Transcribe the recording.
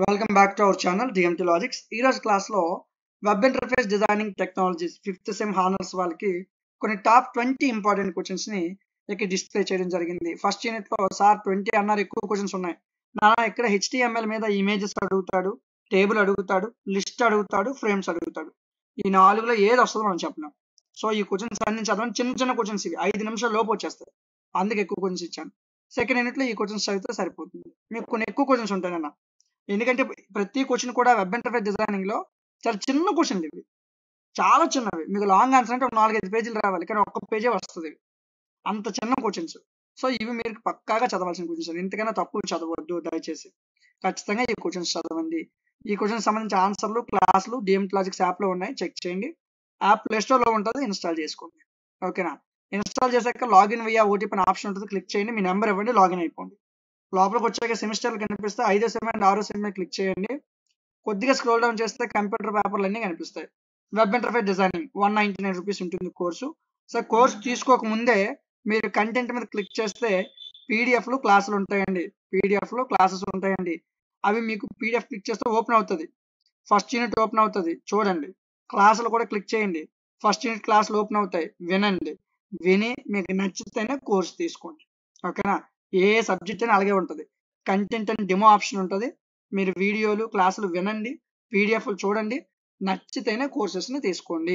Welcome back to our channel DMT logics. ఈ రోజు క్లాస్లో web interface designing technologies 5th sem honours వాళ్ళకి కొన్ని టాప్ 20 ఇంపార్టెంట్ క్వశ్చన్స్ ని ఇక్కడ డిస్ప్లే చేయడం జరిగింది. ఫస్ట్ యూనిట్ లో సార్ 20 అన్నారు, ఎక్కువ క్వశ్చన్స్ ఉన్నాయి నా. ఇక్కడ HTML మీద ఇమేజెస్ అడుగుతాడు, టేబుల్ అడుగుతాడు, లిస్ట్ అడుగుతాడు, ఫ్రేమ్స్ అడుగుతాడు. ఈ నాలుగులో ఏది వస్తుందో మనం చెప్పలేం. సో ఈ క్వశ్చన్స్ అన్ని చదవండి. చిన్న చిన్న క్వశ్చన్స్ ఇవి 5 నిమిషాల లోపు వచ్చేస్తాయి, అందుకే ఎక్కువ క్వశ్చన్స్ ఇచ్చాను. సెకండ్ యూనిట్ లో ఈ క్వశ్చన్స్ చదివితే సరిపోతుంది. మీకు కొన్ని ఎక్కువ క్వశ్చన్స్ ఉంటాయన్న, ఎందుకంటే ప్రతి క్వశ్చన్ కూడా వెబ్ ఇంటర్ఫేస్ డిజైనింగ్ లో చాలా చిన్న క్వశ్చన్లు ఇవి, చాలా చిన్నవి. మీకు లాంగ్ ఆన్సర్ అంటే ఒక 4-5 పేజీలు రావాలి, కానీ ఒక్క పేజే వస్తుంది, అంత చిన్న క్వశ్చన్స్. సో ఇవి మీరు పక్కాగా చదవాల్సిన క్వశ్చన్స్, ఇంతకైనా తక్కువ చదవద్దు దయచేసి. ఖచ్చితంగా ఈ క్వశ్చన్స్ చదవండి. ఈ క్వశ్చన్స్ సంబంధించిన ఆన్సర్లు క్లాసులు డిఎంటీ లాజిక్స్ యాప్ లో ఉన్నాయి, చెక్ చేయండి. యాప్ ప్లే స్టోర్ లో ఉంటుంది, ఇన్స్టాల్ చేసుకోండి. ఓకేనా? ఇన్స్టాల్ చేశాక లాగిన్ వియా ఓటీపీ అనే ఆప్షన్ ఉంటుంది, క్లిక్ చేయండి. మీ నెంబర్ ఇవ్వండి, లాగిన్ అయిపోండి. లోపలికి వచ్చాక సెమిస్టర్లు కనిపిస్తే 5వ సెమ్ అండ్ 6వ సెమ్ క్లిక్ చేయండి. కొద్దిగా స్క్రోల్ డౌన్ చేస్తే కంప్యూటర్ పేపర్లు అన్నీ కనిపిస్తాయి. వెబ్ ఇంటర్ఫేస్ డిజైనింగ్ 199 రూపీస్ ఉంటుంది కోర్సు. సో కోర్సు తీసుకోక ముందే మీరు కంటెంట్ మీద క్లిక్ చేస్తే పీడిఎఫ్లు క్లాసులు ఉంటాయండి, పీడిఎఫ్లు క్లాసెస్ ఉంటాయండి. అవి మీకు పీడిఎఫ్ క్లిక్ చేస్తే ఓపెన్ అవుతుంది, ఫస్ట్ యూనిట్ ఓపెన్ అవుతుంది, చూడండి. క్లాసులు కూడా క్లిక్ చేయండి, ఫస్ట్ యూనిట్ క్లాసులు ఓపెన్ అవుతాయి, వినండి. విని మీకు నచ్చితేనే కోర్సు తీసుకోండి. ఓకేనా? ఏ సబ్జెక్ట్ అయినా అలాగే ఉంటుంది. కంటెంట్ అండ్ డెమో ఆప్షన్ ఉంటుంది. మీరు వీడియోలు క్లాసులు వినండి, పీడిఎఫ్లు చూడండి, నచ్చితేనే కోర్సెస్ని తీసుకోండి.